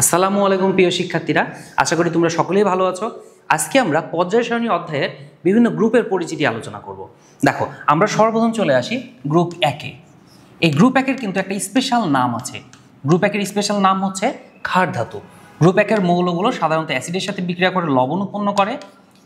আসসালামু আলাইকুম প্রিয় শিক্ষার্থীরা, আশা করি তোমরা সকলেই ভালো আছো। আজকে আমরা পর্যায় সারণী অধ্যায়ের বিভিন্ন গ্রুপের পরিচিতি আলোচনা করব। দেখো, আমরা সর্বপ্রথম চলে আসি গ্রুপ একে। এই গ্রুপ একের কিন্তু একটা স্পেশাল নাম আছে। গ্রুপ একের স্পেশাল নাম হচ্ছে ক্ষার ধাতু। গ্রুপ একের মৌলগুলো সাধারণত অ্যাসিডের সাথে বিক্রিয়া করে লবণ উৎপন্ন করে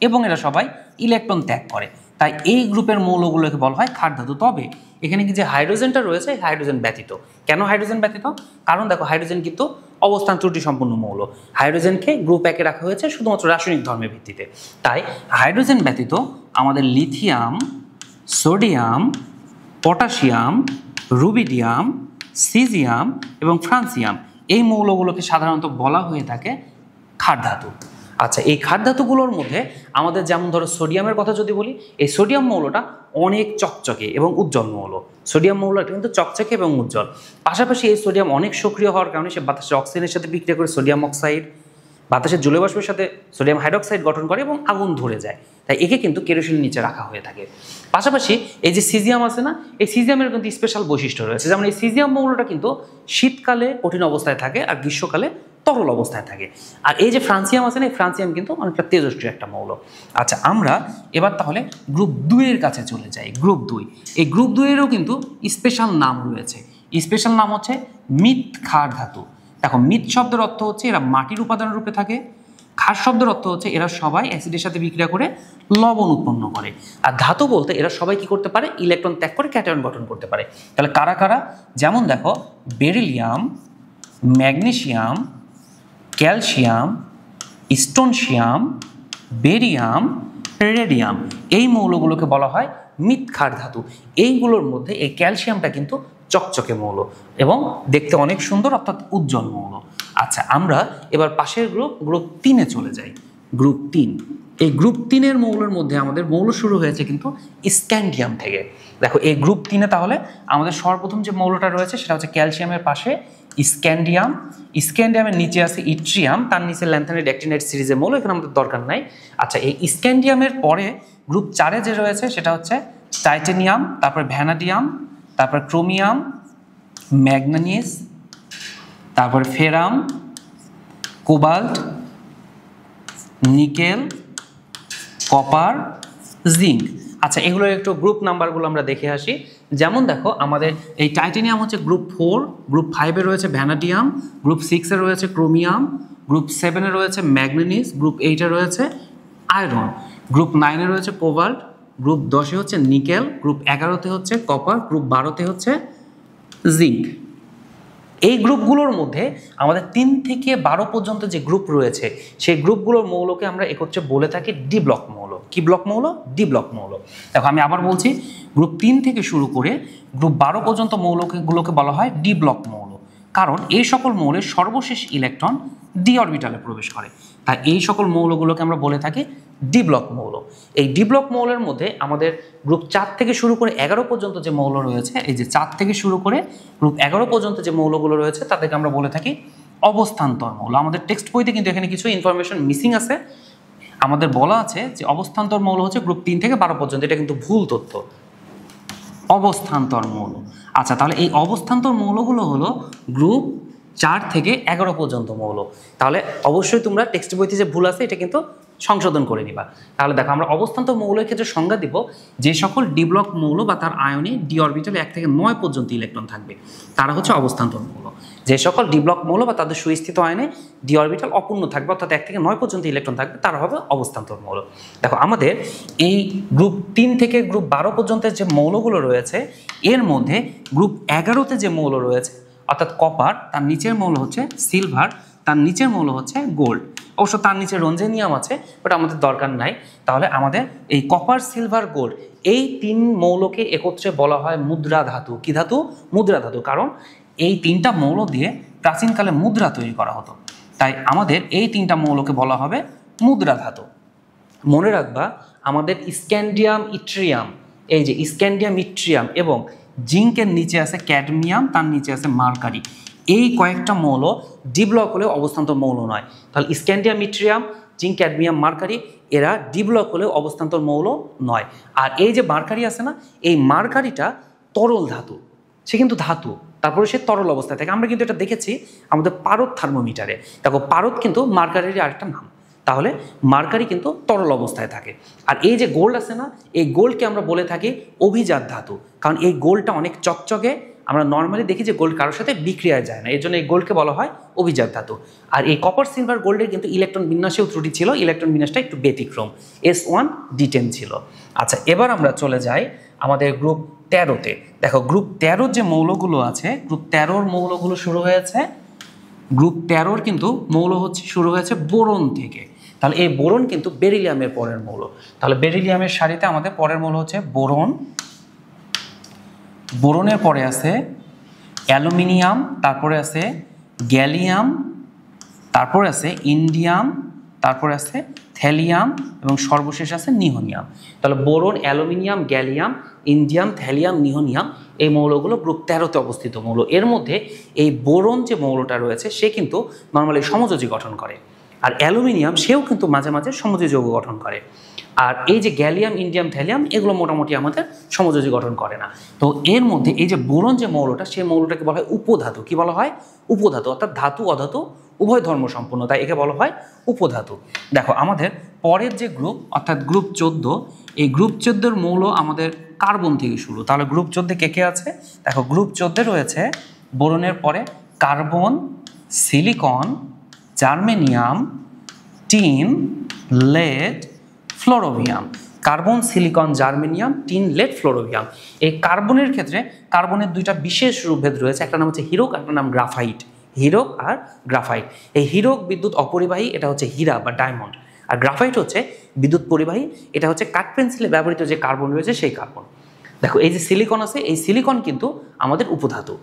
এবং এরা সবাই ইলেকট্রন ত্যাগ করে, তাই এই গ্রুপের মৌলগুলোকে বলা হয় ক্ষার ধাতু। তবে এখানে কি যে হাইড্রোজেনটা রয়েছে, হাইড্রোজেন ব্যতীত। কেন হাইড্রোজেন ব্যতীত? কারণ দেখো, হাইড্রোজেন কিন্তু অবস্থান ত্রুটি সম্পন্ন মৌল। হাইড্রোজেনকে গ্রুপ একে রাখা হয়েছে শুধুমাত্র রাসায়নিক ধর্মের ভিত্তিতে। তাই হাইড্রোজেন ব্যতীত আমাদের lithium, sodium, potassium, rubidium, caesium এবং ফ্রান্সিয়াম এই মৌলগুলোকে সাধারণত বলা হয়ে থাকে ক্ষার ধাতু। আচ্ছা, এই ক্ষার ধাতুগুলোর মধ্যে আমাদের যেমন ধরো সোডিয়ামের কথা যদি বলি, এই সোডিয়াম মৌলটা অনেক চকচকে এবং উজ্জ্বল মৌল। সোডিয়াম মৌলটা কিন্তু চকচকে এবং উজ্জ্বল। পাশাপাশি এই সোডিয়াম অনেক সক্রিয় হওয়ার কারণে সে বাতাসের অক্সিজেনের সাথে বিক্রিয়া করে সোডিয়াম অক্সাইড, বাতাসের জলীয় বাষ্পের সাথে সোডিয়াম হাইড্রোক্সাইড গঠন করে এবং আগুন ধরে যায়। তাই একে কিন্তু কেরোসিনের নিচে রাখা হয়ে থাকে। পাশাপাশি এই যে সিজিয়াম আছে না, এই সিজিয়ামের কিন্তু স্পেশাল বৈশিষ্ট্য রয়েছে। যেমন এই সিজিয়াম মৌলটা কিন্তু শীতকালে কঠিন অবস্থায় থাকে আর গ্রীষ্মকালে তরল অবস্থায় থাকে। আর এই যে ফ্রান্সিয়াম আছে না, এই ফ্রান্সিয়াম কিন্তু অনেকটা তেজস্ক্রিয় একটা মৌল। আচ্ছা, আমরা এবার তাহলে গ্রুপ 2 এর কাছে চলে যাই। গ্রুপ 2, এই গ্রুপ 2 এরও কিন্তু স্পেশাল নাম রয়েছে। স্পেশাল নাম হচ্ছে মৃৎ ক্ষার ধাতু। দেখো, মৃৎ শব্দের অর্থ হচ্ছে এরা মাটির উপাদান রূপে থাকে। ক্ষার শব্দের অর্থ হচ্ছে এরা সবাই অ্যাসিডের সাথে বিক্রিয়া করে লবণ উৎপন্ন করে। আর ধাতু বলতে এরা সবাই কি করতে পারে? ইলেকট্রন ত্যাগ করে ক্যাটায়ন গঠন করতে পারে। তাহলে কারা কারা? যেমন দেখো, beryllium, magnesium, calcium, strontium, barium, radium এই মৌলগুলোকে বলা হয় মৃৎ ক্ষার ধাতু। এইগুলোর মধ্যে এই ক্যালসিয়ামটা কিন্তু চকচকে মৌল এবং দেখতে অনেক সুন্দর, অর্থাৎ উজ্জ্বল মৌল। আচ্ছা, আমরা এবার পাশের গ্রুপ 3-এ চলে যাই। গ্রুপ 3, এই গ্রুপ 3-এর মৌলের মধ্যে আমাদের মৌল শুরু হয়েছে কিন্তু স্ক্যান্ডিয়াম থেকে। দেখো, এই গ্রুপ 3-এ তাহলে আমাদের সর্বপ্রথম যে মৌলটা রয়েছে সেটা হচ্ছে ক্যালসিয়ামের পাশে স্ক্যান্ডিয়াম। স্ক্যান্ডিয়ামের নিচে আছে ইট্রিয়াম, তার নিচে ল্যান্থানাইট অ্যাক্টিনাইট সিরিজের মৌল, এখানে আমাদের দরকার নাই। আচ্ছা, এই স্ক্যান্ডিয়ামের পরে গ্রুপ 4-এ যে রয়েছে সেটা হচ্ছে টাইটেনিয়াম, তারপর ভ্যানাডিয়াম, তারপর ক্রোমিয়াম, ম্যাগনেসিয়াম, তারপর ফেরাম, কোবাল্ট, নিকেল, কপার, জিঙ্ক। আচ্ছা, এগুলোর একটু গ্রুপ নাম্বারগুলো আমরা দেখে আসি। যেমন দেখো, আমাদের এই টাইটেনিয়াম হচ্ছে গ্রুপ 4, গ্রুপ 5-এ রয়েছে ভ্যানাডিয়াম, গ্রুপ 6-এ রয়েছে ক্রোমিয়াম, গ্রুপ 7-এ রয়েছে ম্যাগনেসিয়াম, গ্রুপ 8-এ রয়েছে আয়রন, গ্রুপ 9-এ রয়েছে কোবাল্ট, গ্রুপ 10-এ হচ্ছে নিকেল, গ্রুপ 11-তে হচ্ছে কপার, গ্রুপ 12-তে হচ্ছে জিঙ্ক। এই গ্রুপগুলোর মধ্যে আমাদের 3 থেকে 12 পর্যন্ত যে গ্রুপ রয়েছে সেই গ্রুপগুলোর মৌলকে আমরা একত্রে বলে থাকি ডি ব্লক মৌল। কি ব্লক মৌল? ডি ব্লক মৌল। দেখো, আমি আবার বলছি, গ্রুপ 3 থেকে শুরু করে গ্রুপ 12 পর্যন্ত মৌলগুলোকে বলা হয় ডি ব্লক মৌল, কারণ এই সকল মৌলের সর্বশেষ ইলেকট্রন ডি অরবিটালে প্রবেশ করে। তাই এই সকল মৌলগুলোকে আমরা বলে থাকি ডি ব্লক মৌল। এই ডি ব্লক মৌলের মধ্যে আমাদের গ্রুপ 4 থেকে শুরু করে 11 পর্যন্ত যে মৌল রয়েছে, এই যে 4 থেকে শুরু করে গ্রুপ 11 পর্যন্ত যে মৌলগুলো রয়েছে তাদেরকে আমরা বলে থাকি অবস্থান্তর মৌল। আমাদের টেক্সট বইতে কিন্তু এখানে কিছু ইনফরমেশন মিসিং আছে। আমাদের বলা আছে যে অবস্থান্তর মৌল হচ্ছে গ্রুপ 3 থেকে 12 পর্যন্ত, এটা কিন্তু ভুল তথ্য। অবস্থান্তর মৌল। আচ্ছা, তাহলে এই অবস্থান্তর মৌলগুলো হলো গ্রুপ 4 থেকে 11 পর্যন্ত মৌল। তাহলে অবশ্যই তোমরা টেক্সট বইতে যে ভুল আছে এটা কিন্তু সংশোধন করে নিবা। তাহলে দেখো, আমরা অবস্থান্তর মৌলের ক্ষেত্রে সংজ্ঞা দিব যে সকল ডি ব্লক মৌল বা তার আয়নে ডি অরবিটালে 1 থেকে 9 পর্যন্ত ইলেকট্রন থাকবে তারা হচ্ছে অবস্থান্তর মৌল। যে সকল ডি ব্লক মৌল বা তাদের সুস্থিত আয়নে ডি অরবিটাল অপূর্ণ থাকবে, অর্থাৎ 1 থেকে 9 পর্যন্ত ইলেকট্রন থাকবে, তারা হবে অবস্থান্তর মৌল। দেখো, আমাদের এই গ্রুপ 3 থেকে গ্রুপ 12 পর্যন্ত যে মৌলগুলো রয়েছে এর মধ্যে গ্রুপ 11-তে যে মৌল রয়েছে অর্থাৎ কপার, তার নিচের মৌল হচ্ছে সিলভার, তার নিচের মৌল হচ্ছে গোল্ড। অবশ্য তার নিচে রঞ্জেনিয়াম আছে, বাট আমাদের দরকার নাই। তাহলে আমাদের এই কপার, সিলভার, গোল্ড এই 3 মৌলকে একত্রে বলা হয় মুদ্রা ধাতু। কি ধাতু? মুদ্রা ধাতু। কারণ এই 3টা মৌল দিয়ে প্রাচীনকালে মুদ্রা তৈরি করা হতো, তাই আমাদের এই 3টা মৌলকে বলা হবে মুদ্রা ধাতু। মনে রাখবা, আমাদের স্ক্যান্ডিয়াম, ইট্রিয়াম, এই যে স্ক্যান্ডিয়াম, ইট্রিয়াম এবং জিঙ্কের নিচে আছে ক্যাডমিয়াম, তার নিচে আছে মার্কারি। এই কয়েকটা মৌল ডি ব্লক হলেও অবস্থান্তর মৌল নয়। তাহলে scandium, yttrium, zinc, cadmium, mercury এরা ডি ব্লক হলেও অবস্থান্তর মৌল নয়। আর এই যে মার্কারি আছে না, এই মার্কারিটা তরল ধাতু। সে কিন্তু ধাতু, তারপরে সে তরল অবস্থায় থাকে। আমরা কিন্তু এটা দেখেছি আমাদের পারদ থার্মোমিটারে। দেখো পারদ কিন্তু মার্কারির আরেকটা নাম। তাহলে মার্কারি কিন্তু তরল অবস্থায় থাকে। আর এই যে গোল্ড আছে না, এই গোল্ডকে আমরা বলে থাকি অভিজাত ধাতু, কারণ এই গোল্ডটা অনেক চকচকে। আমরা নর্মালি দেখি যে গোল্ড কারোর সাথে বিক্রিয়ায় যায় না, এর জন্য এই গোল্ডকে বলা হয় অভিজাত ধাতু। আর এই কপার সিলভার গোল্ডের কিন্তু ইলেকট্রন বিন্যাসেও ত্রুটি ছিল, ইলেকট্রন বিন্যাসটা একটু ব্যতিক্রম, S1D10 ছিল। আচ্ছা, এবার আমরা চলে যাই আমাদের গ্রুপ 13-তে। দেখো গ্রুপ 13 যে মৌলগুলো আছে, গ্রুপ 13-র মৌলগুলো শুরু হয়েছে, গ্রুপ 13-র কিন্তু মৌল হচ্ছে শুরু হয়েছে বোরন থেকে। তাহলে এই বোরন কিন্তু বেরিলিয়ামের পরের মৌল। তাহলে বেরিলিয়ামের সারিতে আমাদের পরের মৌল হচ্ছে বোরন। বোরনের পরে আছে অ্যালুমিনিয়াম, তারপরে আছে গ্যালিয়াম, তারপরে আছে ইন্ডিয়াম, তারপরে আছে থ্যালিয়াম এবং সর্বশেষ আছে নিহনিয়াম। তাহলে boron, aluminium, gallium, indium, thallium, nihonium এই মৌলগুলো গ্রুপ 13-তে অবস্থিত মৌল। এর মধ্যে এই বোরন যে মৌলটা রয়েছে সে কিন্তু নর্মালি সমযোজী গঠন করে, আর অ্যালুমিনিয়াম সেও কিন্তু মাঝে মাঝে সমযোজী যৌগ গঠন করে। আর এই যে গ্যালিয়াম, ইন্ডিয়াম, থ্যালিয়াম এগুলো মোটামুটি আমাদের সমযোজী গঠন করে না। তো এর মধ্যে এই যে বোরন যে মৌলটা, সেই মৌলটাকে বলা হয় উপধাতু। কি বলা হয়? উপধাতু, অর্থাৎ ধাতু অধাতু উভয় ধর্ম সম্পন্ন, তাই একে বলা হয় উপধাতু। দেখো আমাদের পরের যে গ্রুপ অর্থাৎ গ্রুপ 14, এই গ্রুপ 14-র মৌল আমাদের কার্বন থেকে শুরু। তাহলে গ্রুপ 14 কে কে আছে? দেখো গ্রুপ 14 রয়েছে বোরনের পরে carbon, silicon, germanium, tin, lead, flerovium. Carbon, silicon, germanium, tin, lead, flerovium. এই কার্বনের ক্ষেত্রে কার্বনের দুইটা বিশেষ রূপভেদ রয়েছে, একটা নাম হচ্ছে হিরক, একটা নাম গ্রাফাইট। হিরক আর গ্রাফাইট। এই হিরক বিদ্যুৎ অপরিবাহী, এটা হচ্ছে হীরা বা ডায়মন্ড। আর গ্রাফাইট হচ্ছে বিদ্যুৎ পরিবাহী, এটা হচ্ছে কাঠ পেন্সিলে ব্যবহৃত যে কার্বন রয়েছে সেই কার্বন। দেখো এই যে সিলিকন আছে, এই সিলিকন কিন্তু আমাদের উপধাতু।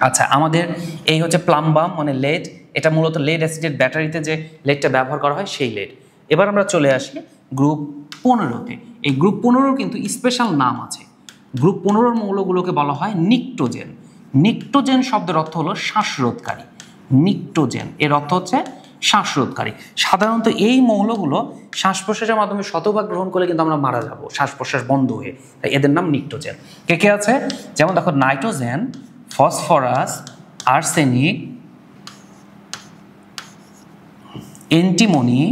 আচ্ছা, আমাদের এই হচ্ছে প্লাম্বাম মানে লেড, এটা মূলত লেড অ্যাসিডের ব্যাটারিতে যে লেডটা ব্যবহার করা হয় সেই লেড। এবার আমরা চলে আসি গ্রুপ 15-তে। এই গ্রুপ 15-র কিন্তু স্পেশাল নাম আছে। গ্রুপ 15-র মৌলগুলোকে বলা হয় নিকটোজেন। নিকটোজেন শব্দের অর্থ হলো শ্বাসরোধকারী। নিকটোজেন এর অর্থ হচ্ছে শ্বাসরোধকারী। সাধারণত এই মৌলগুলো শ্বাস প্রশ্বাসের মাধ্যমে শতভাগ গ্রহণ করলে কিন্তু আমরা মারা যাব, শ্বাস প্রশ্বাস বন্ধ হয়ে, তাই এদের নাম নিকটোজেন। কে কে আছে? যেমন দেখো nitrogen, phosphorus, arsenic, antimony,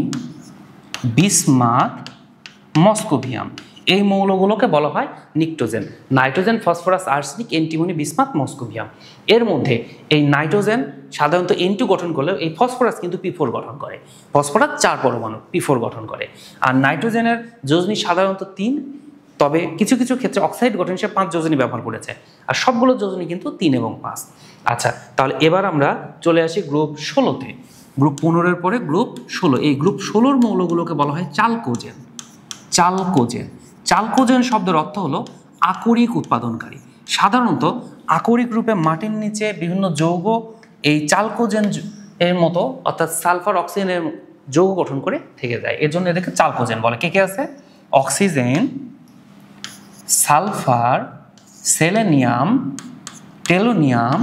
bismuth, moscovium. এই মৌলগুলোকে বলা হয় pnictogen. Nitrogen, phosphorus, arsenic, antimony, bismuth, moscovium. এর মধ্যে এই নাইট্রোজেন সাধারণত N2 গঠন করলেও এই ফসফরাস কিন্তু P4 গঠন করে। ফসফরাস 4 পরমাণু, P4 গঠন করে। আর নাইট্রোজেনের যোজনী সাধারণত 3, তবে কিছু কিছু ক্ষেত্রে অক্সাইড গঠন সে 5 যোজনী ব্যবহার করেছে। আর সবগুলো যোজনী কিন্তু 3 এবং 5। আচ্ছা, তাহলে এবার আমরা চলে আসি গ্রুপ 16-তে। গ্রুপ 15-এর পরে গ্রুপ 16। এই গ্রুপ 16-র মৌলগুলোকে বলা হয় চালকোজেন। চালকোজেন। চালকোজেন শব্দের অর্থ হলো আকরিক উৎপাদনকারী। সাধারণত আকরিক রূপে মাটির নিচে বিভিন্ন যৌগ এই চালকোজেন এর মতো অর্থাৎ সালফার অক্সিজেনের যৌগ গঠন করে থেকে যায়, এর জন্য এদেরকে চালকোজেন বলে। কে কে আছে? Oxygen, sulphur, selenium, tellurium,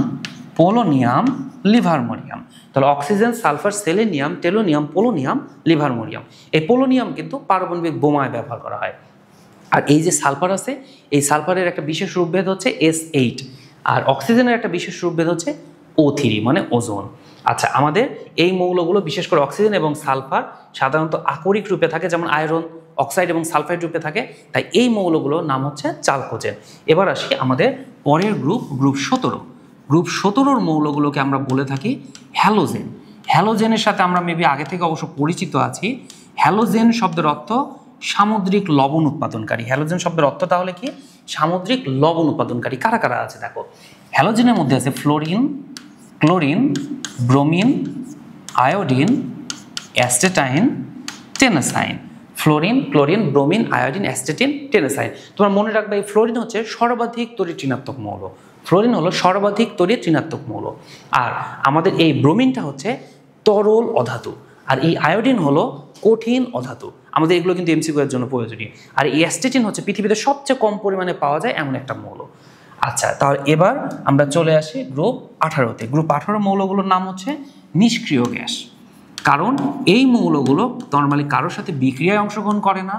polonium, livermorium. তাহলে oxygen, sulphur, selenium, tellurium, polonium, livermorium. এই পোলোনিয়াম কিন্তু পারমাণবিক বোমায় ব্যবহার করা হয়। আর এই যে সালফার আছে, এই সালফারের একটা বিশেষ রূপভেদ হচ্ছে S8, আর অক্সিজেনের একটা বিশেষ রূপভেদ হচ্ছে O3 মানে ওজোন। আচ্ছা, আমাদের এই মৌলগুলো বিশেষ করে অক্সিজেন এবং সালফার সাধারণত আকরিক রূপে থাকে, যেমন আয়রন, অক্সাইড এবং সালফাইড রূপে থাকে, তাই এই মৌলগুলোর নাম হচ্ছে চালকোজেন। এবার আসি আমাদের পরের গ্রুপ, গ্রুপ 17। গ্রুপ 17-র মৌলগুলোকে আমরা বলে থাকি হ্যালোজেন। হ্যালোজেনের সাথে আমরা মেবি আগে থেকে অবশ্য পরিচিত আছি। হ্যালোজেন শব্দের অর্থ সামুদ্রিক লবণ উৎপাদনকারী। হ্যালোজেন শব্দের অর্থ তাহলে কি? সামুদ্রিক লবণ উৎপাদনকারী। কারা কারা আছে দেখো। হ্যালোজেনের মধ্যে আছে fluorine, chlorine, bromine, iodine, astatine, tennessine. Fluorine, chlorine, bromine, iodine, astatine, tennessine. তোমরা মনে রাখবে এই ফ্লোরিন হচ্ছে সর্বাধিক তড়িৎ ঋণাত্মক মৌল। ফ্লোরিন হলো সর্বাধিক তড়িৎ ঋণাত্মক মৌল। আর আমাদের এই ব্রোমিনটা হচ্ছে তরল অধাতু, আর এই আয়োডিন হলো কঠিন অধাতু। আমাদের এগুলো কিন্তু MCQ এর জন্য প্রয়োজনীয়। আর এই অ্যাস্টেটিন হচ্ছে পৃথিবীতে সবচেয়ে কম পরিমাণে পাওয়া যায় এমন একটা মৌল। আচ্ছা, তাহলে এবার আমরা চলে আসি গ্রুপ 18-তে। গ্রুপ 18 মৌলগুলোর নাম হচ্ছে নিষ্ক্রিয় গ্যাস। কারণ এই মৌলগুলো নর্মালি কারোর সাথে বিক্রিয়ায় অংশগ্রহণ করে না,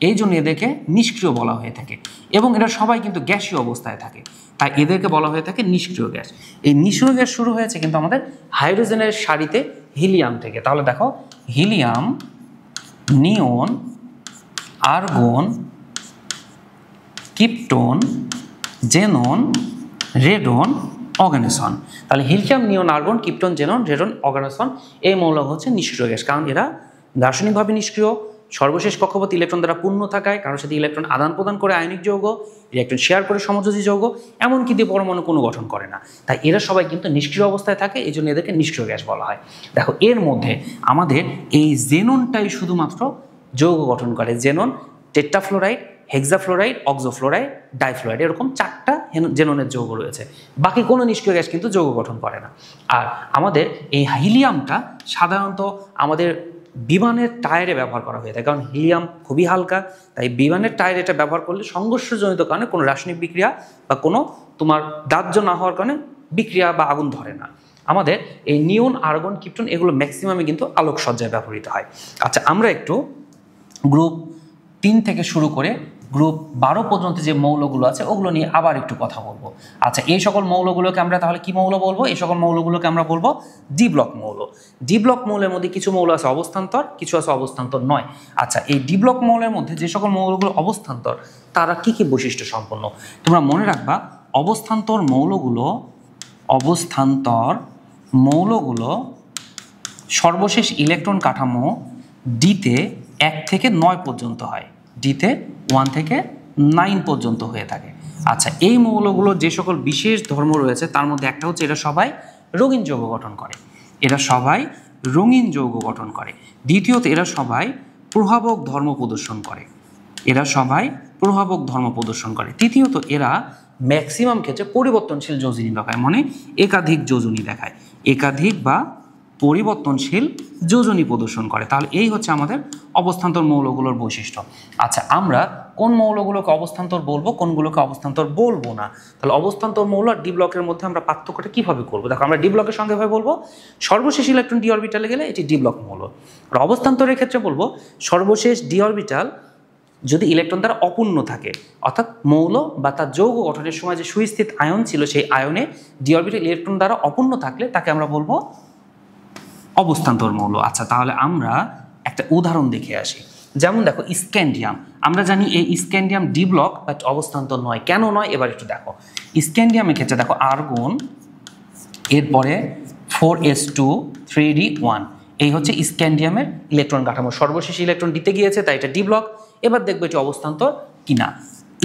এই জন্য এদেরকে নিষ্ক্রিয় বলা হয়ে থাকে এবং এরা সবাই কিন্তু গ্যাসীয় অবস্থায় থাকে, তাই এদেরকে বলা হয়ে থাকে নিষ্ক্রিয় গ্যাস। এই নিষ্ক্রিয় গ্যাস শুরু হয়েছে কিন্তু আমাদের হাইড্রোজেনের সারিতে হিলিয়াম থেকে। তাহলে দেখো হিলিয়াম, নিয়ন, আর্গন, ক্রিপ্টন, জেনন, রেডন, অর্গানিসন। তাহলে হিলিয়াম, নিয়ন, আর্গন, ক্রিপ্টন, জেনন, রেডন, অর্গানিসন এই মৌল হচ্ছে নিষ্ক্রিয় গ্যাস, কারণ এরা রাসায়নিকভাবে নিষ্ক্রিয়, সর্বশেষ কক্ষপথে ইলেকট্রন দ্বারা পূর্ণ থাকায়, কারোর সাথে ইলেকট্রন আদান প্রদান করে আয়নিক যৌগ, ইলেকট্রন শেয়ার করে সমযোজী যৌগ, এমনকি দিয়ে পরমাণু কোনো গঠন করে না। তাই এরা সবাই কিন্তু নিষ্ক্রিয় অবস্থায় থাকে, এই জন্য এদেরকে নিষ্ক্রিয় গ্যাস বলা হয়। দেখো এর মধ্যে আমাদের এই জেননটাই শুধুমাত্র যৌগ গঠন করে। জেনন টেট্রাফ্লোরাইড, হেক্সাফ্লোরাইড, অক্সোফ্লোরাইড, ডাইফ্লোরাইড, এরকম 4টা জেননের যৌগ রয়েছে। বাকি কোনো নিষ্ক্রিয় গ্যাস কিন্তু যৌগ গঠন করে না। আর আমাদের এই হিলিয়ামটা সাধারণত আমাদের বিমানের টায়ারে ব্যবহার করা হয়ে থাকে, কারণ হিলিয়াম খুবই হালকা, তাই বিমানের টায়ারে এটা ব্যবহার করলে সংঘর্ষজনিত কারণে কোনো রাসায়নিক বিক্রিয়া বা কোনো তোমার দাহ্য না হওয়ার কারণে বিক্রিয়া বা আগুন ধরে না। আমাদের এই নিয়ন, আর্গন, ক্রিপ্টন এগুলো ম্যাক্সিমামে কিন্তু আলোকসজ্জায় ব্যবহৃত হয়। আচ্ছা, আমরা একটু গ্রুপ 3 থেকে শুরু করে গ্রুপ 12 পর্যন্ত যে মৌলগুলো আছে ওগুলো নিয়ে আবার একটু কথা বলবো। আচ্ছা, এই সকল মৌলগুলোকে আমরা তাহলে কি মৌল বলবো? এই সকল মৌলগুলোকে আমরা বলবো ডি ব্লক মৌল। ডি ব্লক মৌলের মধ্যে কিছু মৌল আছে অবস্থান্তর, কিছু আছে অবস্থান্তর নয়। আচ্ছা, এই ডি ব্লক মৌলের মধ্যে যে সকল মৌলগুলো অবস্থান্তর তারা কি কি বৈশিষ্ট্য সম্পন্ন? তোমরা মনে রাখবা, অবস্থান্তর মৌলগুলো সর্বশেষ ইলেকট্রন কাঠামো ডিতে 1 থেকে 9 পর্যন্ত হয়, ডিতে 1 থেকে 9 পর্যন্ত হয়ে থাকে। আচ্ছা, এই মৌলগুলোর যে সকল বিশেষ ধর্ম রয়েছে তার মধ্যে একটা হচ্ছে এরা সবাই রঙিন যৌগ গঠন করে। দ্বিতীয়ত এরা সবাই প্রভাবক ধর্ম প্রদর্শন করে। তৃতীয়ত এরা ম্যাক্সিমাম ক্ষেত্রে পরিবর্তনশীল যোজনী দেখায়, মানে একাধিক যোজনী দেখায়, একাধিক বা পরিবর্তনশীল যোজনী প্রদর্শন করে। তাহলে এই হচ্ছে আমাদের অবস্থান্তর মৌলগুলোর বৈশিষ্ট্য। আচ্ছা, আমরা কোন মৌলগুলোকে অবস্থান্তর বলবো, কোনগুলোকে অবস্থান্তর বলবো না? তাহলে অবস্থান্তর মৌল আর ডি ব্লকের মধ্যে আমরা পার্থক্যটা কিভাবে করবো? দেখো, আমরা ডি ব্লকের সঙ্গে ভাবে বলবো সর্বশেষ ইলেকট্রন ডি অরবিটালে গেলে এটি ডি ব্লক মৌল। আর অবস্থান্তরের ক্ষেত্রে বলবো সর্বশেষ ডি অরবিটাল যদি ইলেকট্রন দ্বারা অপূর্ণ থাকে, অর্থাৎ মৌল বা তার যৌগ গঠনের সময় যে সুস্থিত আয়ন ছিল সেই আয়নে ডি অরবিটাল ইলেকট্রন দ্বারা অপূর্ণ থাকলে তাকে আমরা বলবো অবস্থান্তর মৌল। আচ্ছা, তাহলে আমরা একটা উদাহরণ দেখে আসি। যেমন দেখো স্ক্যান্ডিয়াম, আমরা জানি এই স্ক্যান্ডিয়াম ডি ব্লক বাট অবস্থান্তর নয়। কেন নয় এবার একটু দেখো। স্ক্যান্ডিয়ামের ক্ষেত্রে দেখো আর্গন, এরপরে 4s2 3d1, এই হচ্ছে স্ক্যান্ডিয়ামের ইলেকট্রন কাঠামো। সর্বশেষ ইলেকট্রন দিতে গিয়েছে তাই এটা ডি ব্লক। এবার দেখবো এটি অবস্থান্তর কিনা।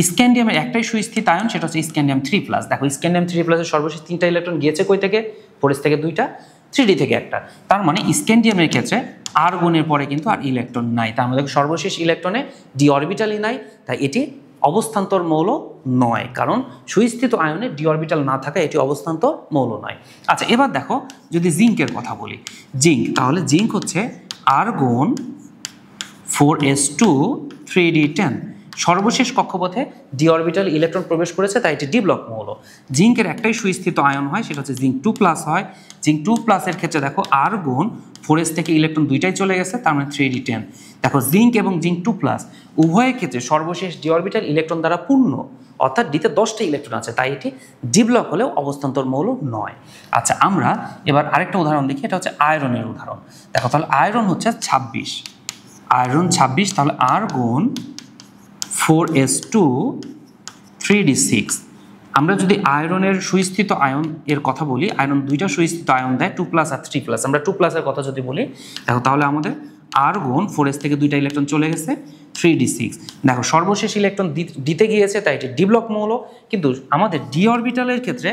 স্ক্যান্ডিয়ামের একটাই সুস্থিত আয়ন, সেটা হচ্ছে স্ক্যান্ডিয়াম 3+। দেখো স্ক্যান্ডিয়াম 3+-এর সর্বশেষ 3টা ইলেকট্রন গিয়েছে কই থেকে? 4s থেকে 2টা, 3d থেকে 1টা। তার মানে স্ক্যান্ডিয়ামের ক্ষেত্রে আর্গনের পরে কিন্তু আর ইলেকট্রন নাই, তার মধ্যে সর্বশেষ ইলেকট্রনে ডি অরবিটালই নাই, তাই এটি অবস্থান্তর মৌল নয়, কারণ সুস্থিত আয়নে ডি অরবিটাল না থাকা এটি অবস্থান্তর মৌল নয়। আচ্ছা, এবার দেখো যদি জিঙ্কের কথা বলি, তাহলে জিঙ্ক হচ্ছে আর্গন 4s2 3d10, সর্বশেষ কক্ষপথে ডি অরবিটাল ইলেকট্রন প্রবেশ করেছে তাই এটি ডি ব্লক মৌল। জিঙ্কের একটাই সুস্থিত আয়ন হয়, সেটা হচ্ছে জিঙ্ক 2+ হয়। জিঙ্ক 2+-এর ক্ষেত্রে দেখো আর্গন 4s থেকে ইলেকট্রন 2টাই চলে গেছে, তার মানে 3d10। দেখো জিঙ্ক এবং জিঙ্ক 2+ উভয়ের ক্ষেত্রে সর্বশেষ ডি অরবিটাল ইলেকট্রন দ্বারা পূর্ণ, অর্থাৎ ডিতে 10টা ইলেকট্রন আছে, তাই এটি ডি ব্লক হলেও অবস্থান্তর মৌল নয়। আচ্ছা, আমরা এবার আরেকটা উদাহরণ দেখি, এটা হচ্ছে আয়রনের উদাহরণ। দেখো তাহলে আয়রন হচ্ছে 26, তাহলে আর্গন 4s2 3d6। আমরা যদি আয়রনের সুস্থিত আয়ন এর কথা বলি, আয়রন 2টা সুস্থিত আয়ন দেয়, 2+ আর 3+। আমরা 2+-এর কথা যদি বলি, দেখো তাহলে আমাদের আর্গন 4s থেকে 2টা ইলেকট্রন চলে গেছে, 3d6। দেখো সর্বশেষ ইলেকট্রন দিতে গিয়েছে তাই এটি ডি ব্লক মৌল, কিন্তু আমাদের ডি অরবিটালের ক্ষেত্রে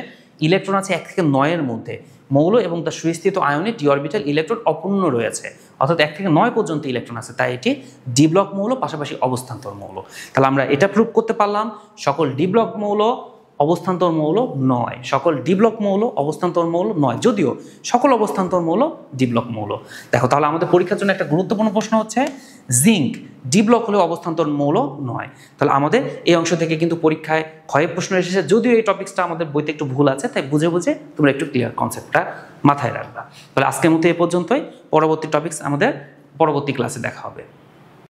ইলেকট্রন আছে 1 থেকে 9-এর মধ্যে। মৌল এবং তার সুস্থিত আয়নে ডি অরবিটাল ইলেকট্রন অপূর্ণ রয়েছে, অর্থাৎ 1 থেকে 9 পর্যন্ত ইলেকট্রন আছে, তাই এটি ডি ব্লক মৌল, পাশাপাশি অবস্থান্তর মৌল। তাহলে আমরা এটা প্রুভ করতে পারলাম সকল ডি ব্লক মৌল অবস্থান্তর মৌল নয়, সকল ডি ব্লক মৌল অবস্থান্তর মৌল নয়, যদিও সকল অবস্থান্তর মৌল ডি ব্লক মৌল। দেখো তাহলে আমাদের পরীক্ষার জন্য একটা গুরুত্বপূর্ণ প্রশ্ন হচ্ছে জিঙ্ক ডি ব্লক হলেও অবস্থান্তর মৌল নয়। তাহলে আমাদের এই অংশ থেকে কিন্তু পরীক্ষায় ক্ষয়ের প্রশ্ন এসেছে, যদিও এই টপিক্সটা আমাদের বইতে একটু ভুল আছে, তাই বুঝে বুঝে তোমরা একটু ক্লিয়ার কনসেপ্টটা মাথায় রাখবা। তাহলে আজকের মতো এই পর্যন্তই, পরবর্তী টপিক্স আমাদের পরবর্তী ক্লাসে দেখা হবে।